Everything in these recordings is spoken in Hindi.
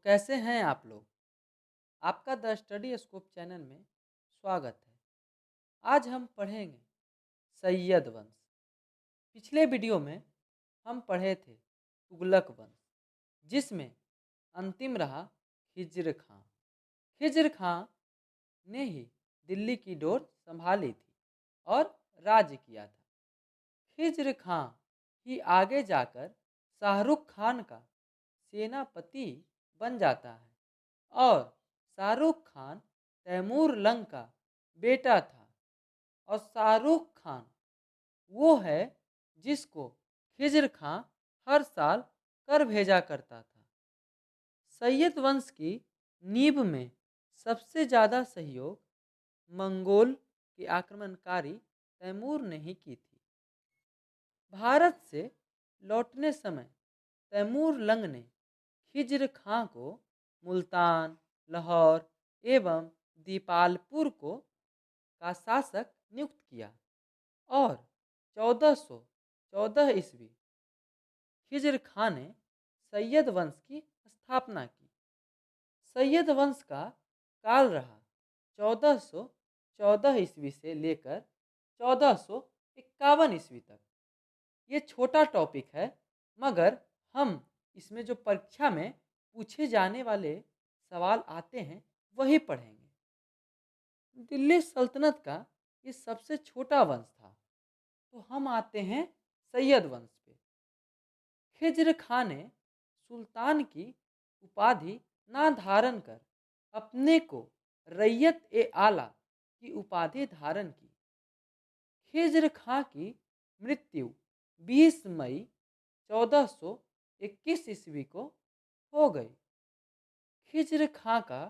कैसे हैं आप लोग? आपका द स्टडी स्कोप चैनल में स्वागत है। आज हम पढ़ेंगे सैयद वंश। पिछले वीडियो में हम पढ़े थे तुगलक वंश, जिसमें अंतिम रहा खिज्र खां। खिज्र खां ने ही दिल्ली की डोर संभाली थी और राज्य किया था। खिज्र खां ही आगे जाकर शाहरुख खान का सेनापति बन जाता है और शाहरुख खान तैमूर लंग का बेटा था। और शाहरुख खान वो है जिसको खिज्र खां हर साल कर भेजा करता था। सैयद वंश की नींव में सबसे ज़्यादा सहयोग मंगोल के आक्रमणकारी तैमूर ने ही की थी। भारत से लौटने समय तैमूर लंग ने खिज्र खां को मुल्तान, लाहौर एवं दीपालपुर को का शासक नियुक्त किया और 1414 ईस्वी खिज्र खां ने सैयद वंश की स्थापना की। सैयद वंश का काल रहा 1414 ईस्वी से लेकर 1451 ईस्वी तक। ये छोटा टॉपिक है, मगर हम इसमें जो परीक्षा में पूछे जाने वाले सवाल आते हैं वही पढ़ेंगे। दिल्ली सल्तनत का ये सबसे छोटा वंश था। तो हम आते हैं सैयद वंश पे। खिज्र खां ने सुल्तान की उपाधि ना धारण कर अपने को रैयत ए आला की उपाधि धारण की। खिज्र खां की मृत्यु 20 मई 1421 ईस्वी को हो गई। खिज्र खां का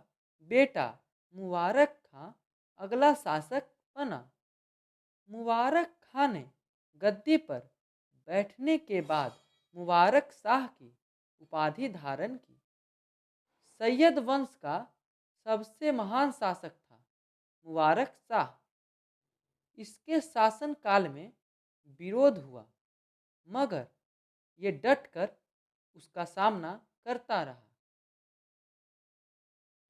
बेटा मुबारक खां अगला शासक बना। मुबारक खां ने गद्दी पर बैठने के बाद मुबारक शाह की उपाधि धारण की। सैयद वंश का सबसे महान शासक था मुबारक शाह। इसके शासन काल में विरोध हुआ, मगर ये डटकर उसका सामना करता रहा।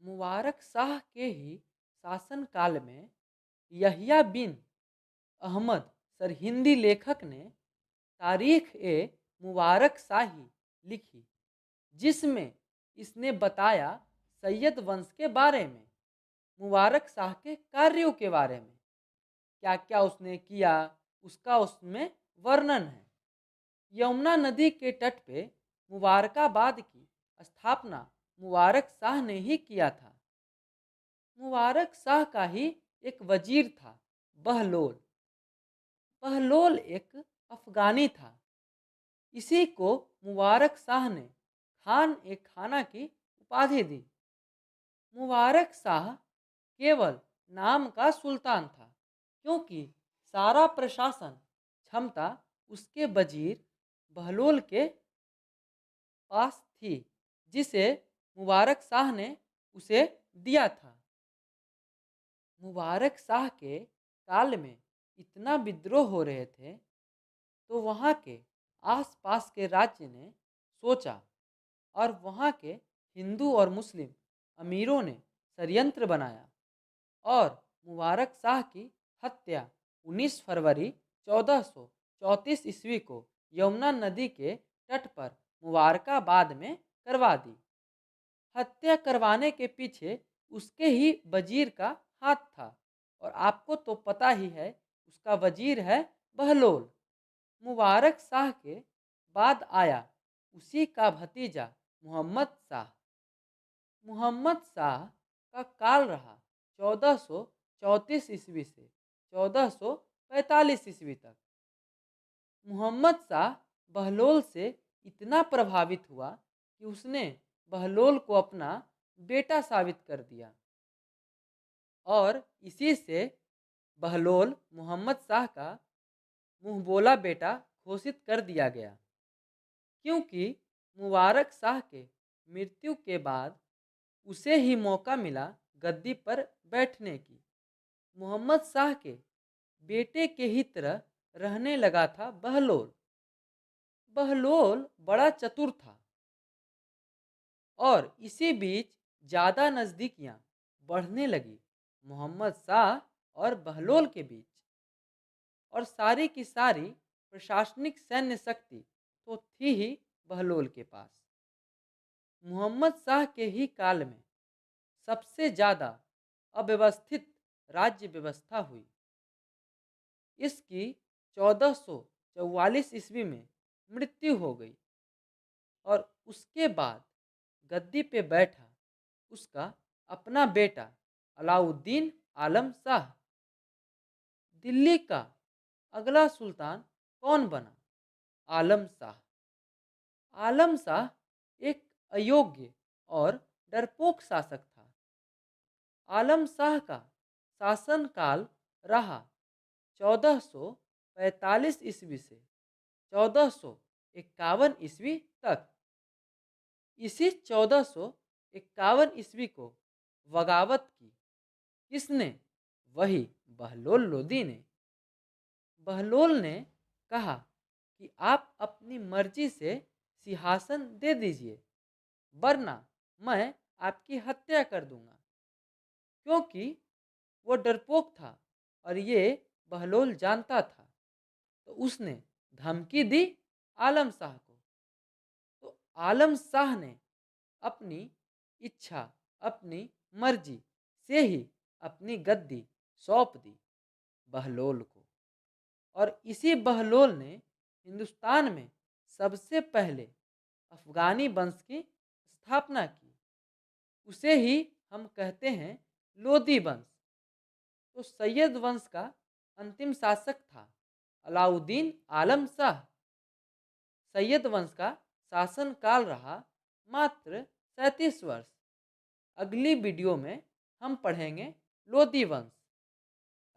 मुबारक शाह के ही शासन काल में यहिया बिन अहमद सरहिंदी लेखक ने तारीख ए मुबारक शाही लिखी, जिसमें इसने बताया सैयद वंश के बारे में, मुबारक शाह के कार्यों के बारे में, क्या क्या उसने किया उसका उसमें वर्णन है। यमुना नदी के तट पे मुबारकाबाद की स्थापना मुबारक शाह ने ही किया था। मुबारक शाह का ही एक वजीर था बहलोल। बहलोल एक अफगानी था। इसी को मुबारक शाह ने खान ए खाना की उपाधि दी। मुबारक शाह केवल नाम का सुल्तान था, क्योंकि सारा प्रशासन क्षमता उसके वजीर बहलोल के पास थी, जिसे मुबारक शाह ने उसे दिया था। मुबारक शाह के काल में इतना विद्रोह हो रहे थे, तो वहाँ के आसपास के राज्य ने सोचा और वहाँ के हिंदू और मुस्लिम अमीरों ने षड्यंत्र बनाया और मुबारक शाह की हत्या 19 फरवरी 1434 ईस्वी को यमुना नदी के तट पर मुबारकाबाद में करवा दी। हत्या करवाने के पीछे उसके ही वजीर का हाथ था, और आपको तो पता ही है उसका वजीर है बहलोल। मुबारक शाह के बाद आया उसी का भतीजा मोहम्मद शाह। मोहम्मद शाह का काल रहा 1434 ईस्वी से 1445 ईस्वी तक। मोहम्मद शाह बहलोल से इतना प्रभावित हुआ कि उसने बहलोल को अपना बेटा साबित कर दिया, और इसी से बहलोल मोहम्मद शाह का मुंहबोला बेटा घोषित कर दिया गया। क्योंकि मुबारक शाह के मृत्यु के बाद उसे ही मौका मिला गद्दी पर बैठने की। मोहम्मद शाह के बेटे के ही तरह रहने लगा था बहलोल। बहलोल बड़ा चतुर था और इसी बीच ज़्यादा नज़दीकियाँ बढ़ने लगी मोहम्मद शाह और बहलोल के बीच। और सारी की सारी प्रशासनिक सैन्य शक्ति तो थी ही बहलोल के पास। मोहम्मद शाह के ही काल में सबसे ज़्यादा अव्यवस्थित राज्य व्यवस्था हुई। इसकी 1444 ईस्वी में मृत्यु हो गई और उसके बाद गद्दी पे बैठा उसका अपना बेटा अलाउद्दीन आलम शाह। दिल्ली का अगला सुल्तान कौन बना? आलम शाह। आलम शाह एक अयोग्य और डरपोक शासक था। आलम शाह का शासनकाल रहा 1445 ईस्वी से 1451 ईस्वी तक। इसी 1451 ईस्वी को बगावत की। किसने? वही बहलोल लोदी ने। बहलोल ने कहा कि आप अपनी मर्जी से सिंहासन दे दीजिए, वरना मैं आपकी हत्या कर दूंगा। क्योंकि वो डरपोक था और ये बहलोल जानता था, तो उसने धमकी दी आलम शाह को। तो आलम शाह ने अपनी इच्छा, अपनी मर्जी से ही अपनी गद्दी सौंप दी बहलोल को। और इसी बहलोल ने हिंदुस्तान में सबसे पहले अफगानी वंश की स्थापना की। उसे ही हम कहते हैं लोदी वंश। तो सैयद वंश का अंतिम शासक था अलाउद्दीन आलम शाह। सैयद वंश का शासनकाल रहा मात्र 37 वर्ष। अगली वीडियो में हम पढ़ेंगे लोदी वंश।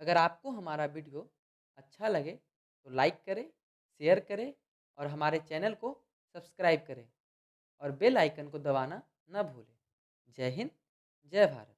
अगर आपको हमारा वीडियो अच्छा लगे तो लाइक करें, शेयर करें और हमारे चैनल को सब्सक्राइब करें और बेल आइकन को दबाना न भूलें। जय हिंद, जय भारत।